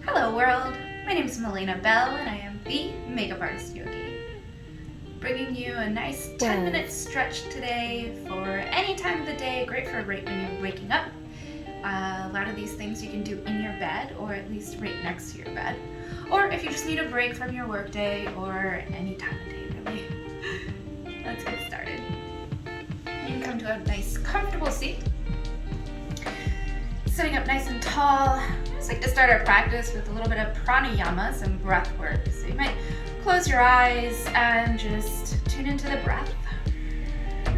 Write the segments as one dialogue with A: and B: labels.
A: Hello world, my name is MalenaBelle and I am the makeup artist Yogi. Bringing you a nice 10-minute stretch today for any time of the day, great for right when you're waking up. A lot of these things you can do in your bed or at least right next to your bed. Or if you just need a break from your workday or any time of day really. Let's get started. You can come to a nice comfortable seat. Sitting up nice and tall. I just like to start our practice with a little bit of pranayama, some breath work. So you might close your eyes and just tune into the breath.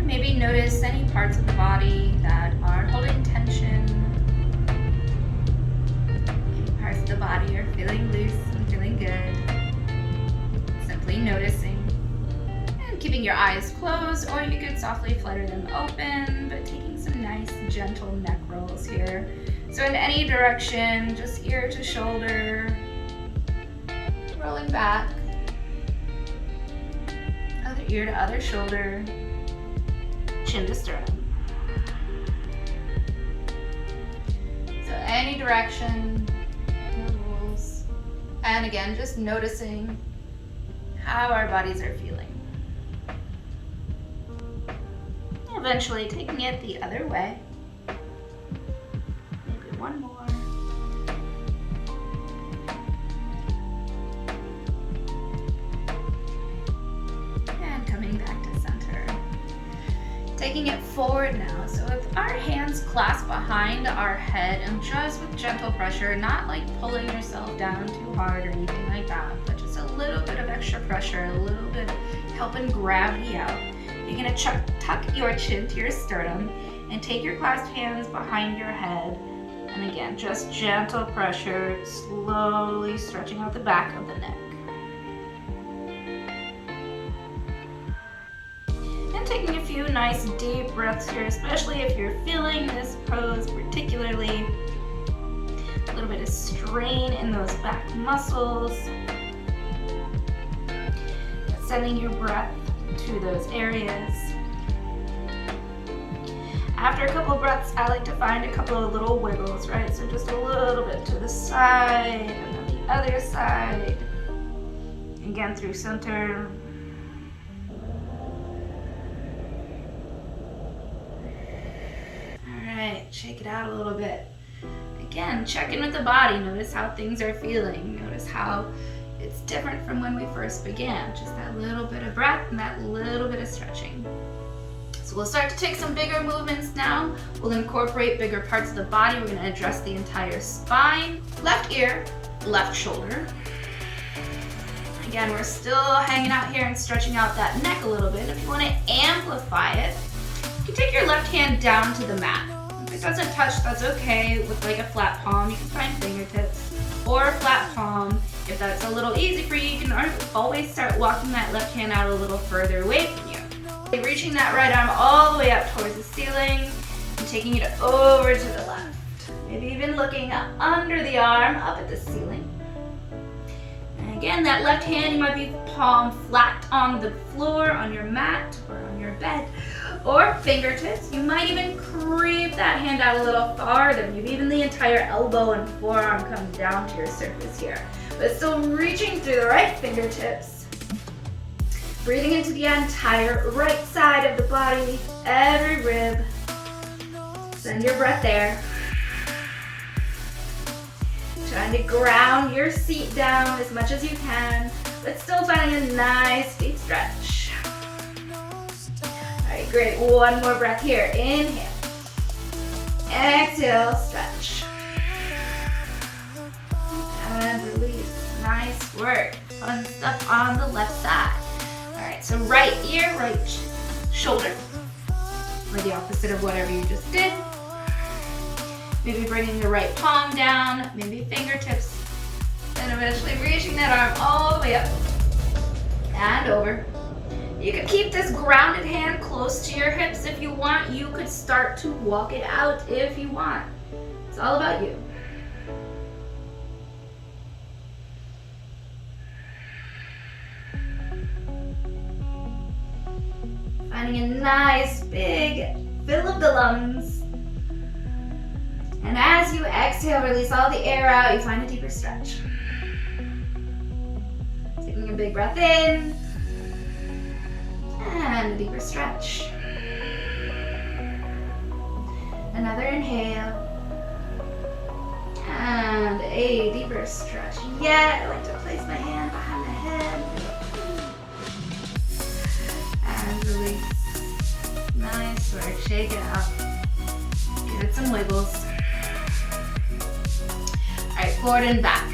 A: Maybe notice any parts of the body that are holding tension. Any parts of the body are feeling loose and feeling good. Simply noticing. And keeping your eyes closed, or you could softly flutter them open, but taking some nice gentle neck rolls here. So in any direction, just ear to shoulder, rolling back, other ear to other shoulder, chin to sternum. So any direction, no rules. And again, just noticing how our bodies are feeling. Eventually taking it the other way. Maybe one more. And coming back to center. Taking it forward now. So with our hands clasped behind our head and just with gentle pressure, not like pulling yourself down too hard or anything like that, but just a little bit of extra pressure, a little bit helping gravity out. You're going to tuck your chin to your sternum and take your clasped hands behind your head. And again, just gentle pressure, slowly stretching out the back of the neck. And taking a few nice deep breaths here, especially if you're feeling this pose particularly. A little bit of strain in those back muscles. Sending your breath to those areas. After a couple of breaths, I like to find a couple of little wiggles, right? So just a little bit to the side and then the other side. Again, through center. All right, shake it out a little bit. Again, check in with the body. Notice how things are feeling. Notice how it's different from when we first began. Just that little bit of breath and that little bit of stretching. So we'll start to take some bigger movements now. We'll incorporate bigger parts of the body. We're going to address the entire spine. Left ear, left shoulder. Again, we're still hanging out here and stretching out that neck a little bit. If you want to amplify it, you can take your left hand down to the mat. If it doesn't touch, that's okay. With like a flat palm, you can find fingertips or a flat palm. If that's a little easy for you, you can always start walking that left hand out a little further away from you. Reaching that right arm all the way up towards the ceiling and taking it over to the left. Maybe even looking under the arm up at the ceiling. And again, that left hand, you might be palm flat on the floor, on your mat, or on your bed, or fingertips. You might even creep that hand out a little farther. Maybe even the entire elbow and forearm comes down to your surface here. But still reaching through the right fingertips. Breathing into the entire right side of the body, every rib. Send your breath there. Trying to ground your seat down as much as you can, but still finding a nice deep stretch. All right, great. One more breath here. Inhale. Exhale, stretch. And release. Nice work. Fun stuff on the left side. All right, so right ear, right shoulder, or the opposite of whatever you just did. Maybe bringing the right palm down, maybe fingertips, and eventually reaching that arm all the way up and over. You could keep this grounded hand close to your hips if you want. You could start to walk it out if you want. It's all about you. Finding a nice big fill of the lungs. And as you exhale, release all the air out, you find a deeper stretch. Taking a big breath in, and a deeper stretch. Another inhale, and a deeper stretch. Yet, I like to place my hand behind the head. And release. Nice work, shake it out. Give it some wiggles. Alright, forward and back.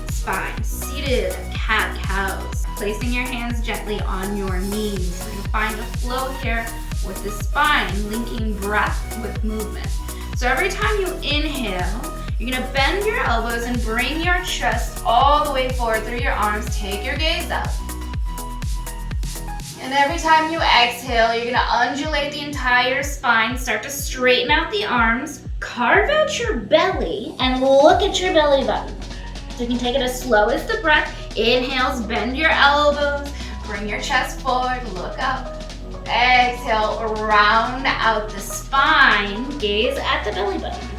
A: Spine, seated cat-cows. Placing your hands gently on your knees. We're gonna find a flow here with the spine, linking breath with movement. So every time you inhale, you're gonna bend your elbows and bring your chest all the way forward through your arms. Take your gaze up. And every time you exhale, you're gonna undulate the entire spine, start to straighten out the arms, carve out your belly, and look at your belly button. So you can take it as slow as the breath. Inhales, bend your elbows, bring your chest forward, look up. Exhale, round out the spine, gaze at the belly button.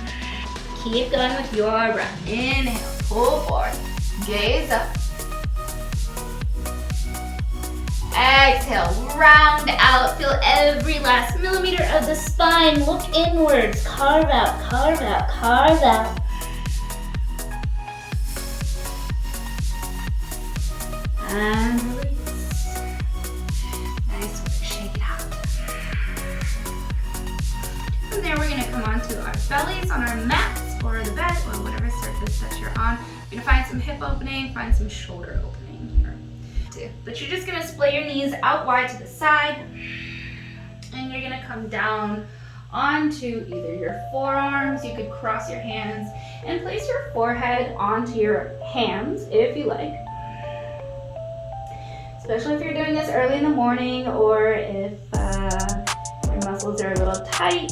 A: Keep going with your breath. Inhale, pull forward, gaze up. Exhale, round out, feel every last millimeter of the spine. Look inwards, carve out, carve out, carve out. And release. Nice work, shake it out. From there, we're gonna come onto our bellies on our mats or the bed or whatever surface that you're on. You're gonna find some hip opening, find some shoulder opening here. But you're just gonna split your knees out wide to the side, and you're gonna come down onto either your forearms. You could cross your hands and place your forehead onto your hands if you like. Especially if you're doing this early in the morning, or if your muscles are a little tight,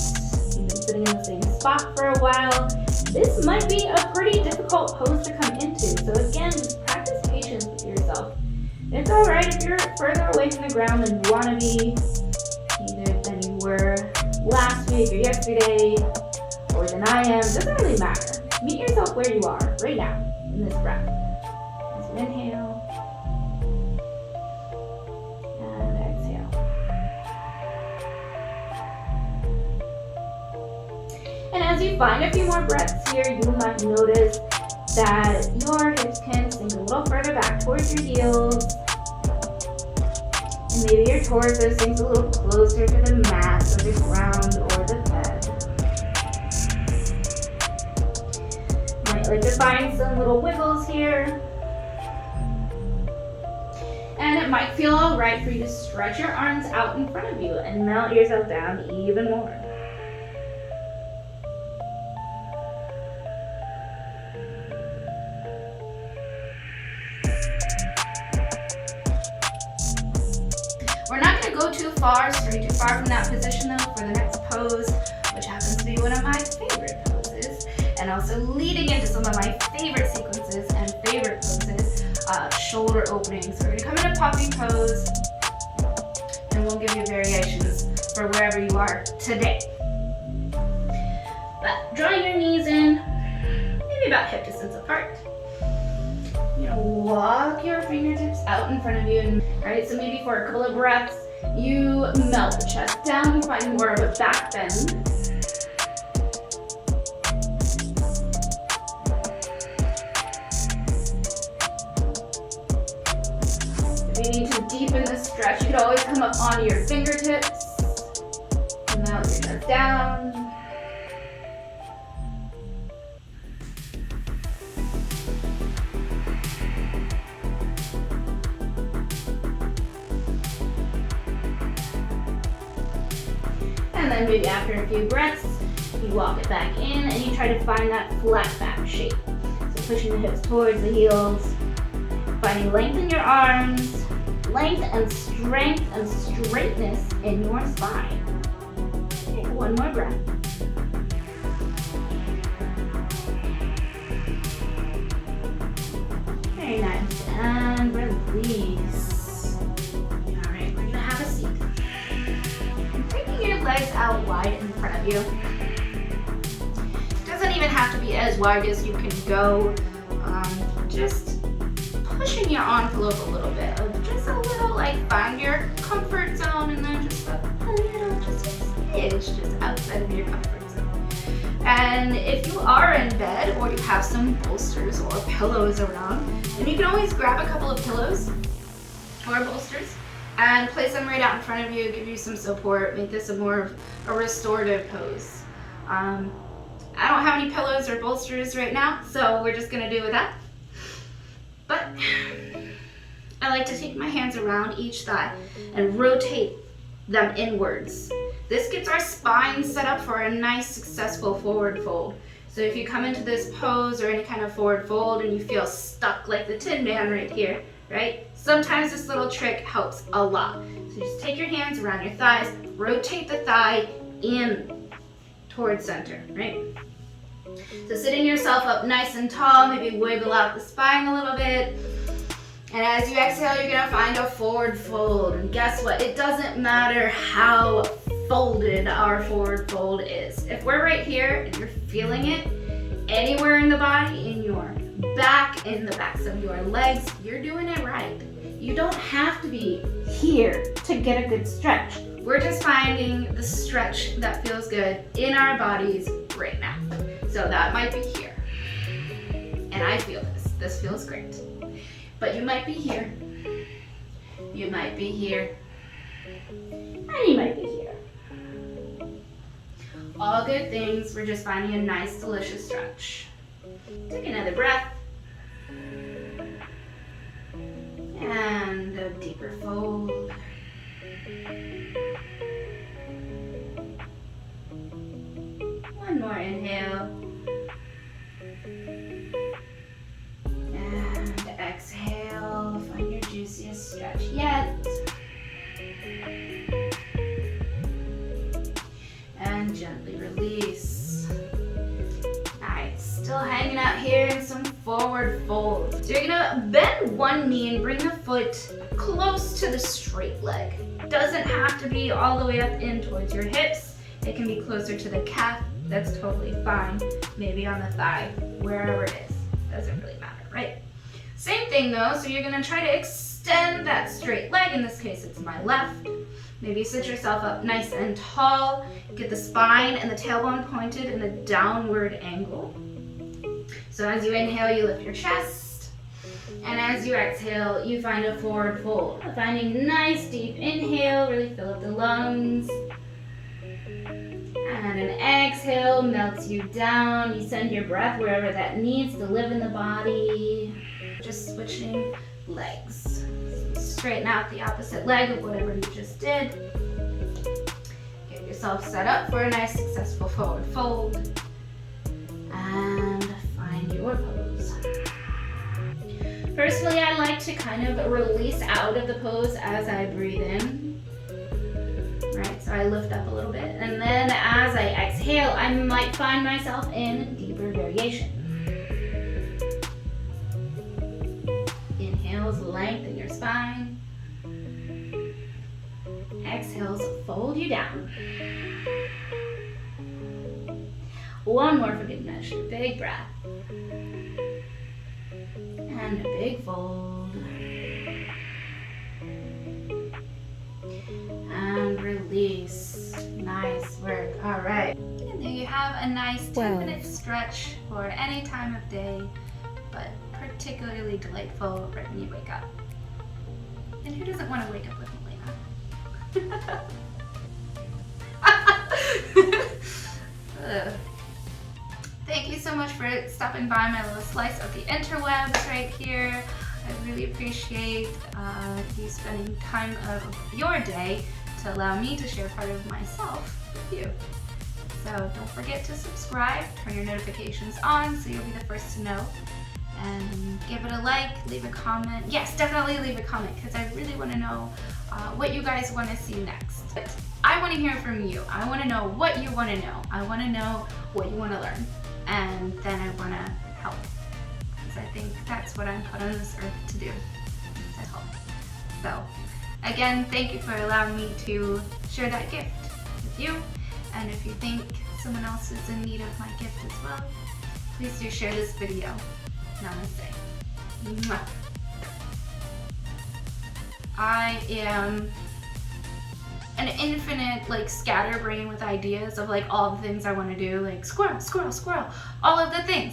A: you've been sitting in the same spot for a while. This might be a pretty difficult pose to come into. So again, just practice patience with yourself. It's all right if you're further away from the ground than you want to be, either than you were last week or yesterday, or than I am. Doesn't really matter. Meet yourself where you are right now in this breath. As you inhale and exhale. And as you find a few more breaths here, you might notice that your hips can sink a little further back towards your heels. And maybe your torso sinks a little closer to the mat or the ground or the bed. Might like to find some little wiggles here. And it might feel all right for you to stretch your arms out in front of you and melt yourself down even more. We're not going to go too far, stray too far from that position though for the next pose, which happens to be one of my favorite poses, and also leading into some of my favorite sequences and favorite poses, shoulder openings. So we're going to come in a puppy pose, and we'll give you variations for wherever you are today. But drawing your knees in, maybe about hip distance apart. You know, walk your fingertips out in front of you. Alright, so maybe for a couple of breaths, you melt the chest down, you find more of a back bend. If you need to deepen the stretch, you could always come up onto your fingertips. Melt your chest down. And then maybe after a few breaths, you walk it back in and you try to find that flat back shape. So pushing the hips towards the heels, finding length in your arms, length and strength and straightness in your spine. Take one more breath. Very nice, and release. All right, we're gonna have a seat. Taking your legs out wide in front of you. even have to be as wide as you can go. Just pushing your envelope a little bit, just a little, like find your comfort zone, and then just a little, just a smidge, just outside of your comfort zone. And if you are in bed or you have some bolsters or pillows around, then you can always grab a couple of pillows or bolsters and place them right out in front of you, give you some support, make this a more of a restorative pose. I don't have any pillows or bolsters right now, so we're just gonna do with that. But I like to take my hands around each thigh and rotate them inwards. This gets our spine set up for a nice, successful forward fold. So if you come into this pose or any kind of forward fold and you feel stuck like the Tin Man right here, right? Sometimes this little trick helps a lot. So just take your hands around your thighs, rotate the thigh in towards center, right? So sitting yourself up nice and tall, maybe wiggle out the spine a little bit. And as you exhale, you're gonna find a forward fold. And guess what? It doesn't matter how folded our forward fold is. If we're right here and you're feeling it, anywhere in the body, in your back, in the backs of your legs, you're doing it right. You don't have to be here to get a good stretch. We're just finding the stretch that feels good in our bodies right now. So that might be here. And I feel this. This feels great. But you might be here. You might be here. And you might be here. All good things. We're just finding a nice, delicious stretch. Take another breath. And a deeper fold. One more inhale. And exhale. Find your juiciest stretch yet. And gently release. Nice. Still hanging out here in some forward fold. So you're gonna bend one knee and bring the foot close to the straight leg. Doesn't have to be all the way up in towards your hips. It can be closer to the calf. That's totally fine. Maybe on the thigh, wherever it is. Doesn't really matter, right? Same thing though, so you're gonna try to extend that straight leg. In this case, it's my left. Maybe sit yourself up nice and tall. Get the spine and the tailbone pointed in a downward angle. So as you inhale, you lift your chest. And as you exhale, you find a forward fold. Finding nice deep inhale, really fill up the lungs. And an exhale melts you down. You send your breath wherever that needs to live in the body. Just switching legs. So straighten out the opposite leg of whatever you just did. Get yourself set up for a nice, successful forward fold. And find your pose. Personally, I like to kind of release out of the pose as I breathe in. Right, so I lift up a little bit, and then as I exhale, I might find myself in deeper variation. Inhales, lengthen your spine. Exhales, fold you down. One more for good measure. Big breath. And a big fold. And release. Nice work. All right. And there you have a nice 10-minute stretch for any time of day, but particularly delightful right when you wake up. And who doesn't want to wake up with Malena? Thank you so much for stopping by my little slice of the interwebs right here. I really appreciate you spending time of your day to allow me to share part of myself with you. So don't forget to subscribe, turn your notifications on so you'll be the first to know. And give it a like, leave a comment. Yes, definitely leave a comment because I really want to know what you guys want to see next. But I want to hear from you. I want to know what you want to know. I want to know what you want to learn. And then I want to help. Because I think that's what I'm put on this earth to do, to help. So, again, thank you for allowing me to share that gift with you. And if you think someone else is in need of my gift as well, Please do share this video. Namaste. Mwah. I am an infinite like scatterbrain with ideas of like all the things I want to do, like squirrel, squirrel, squirrel, all of the things.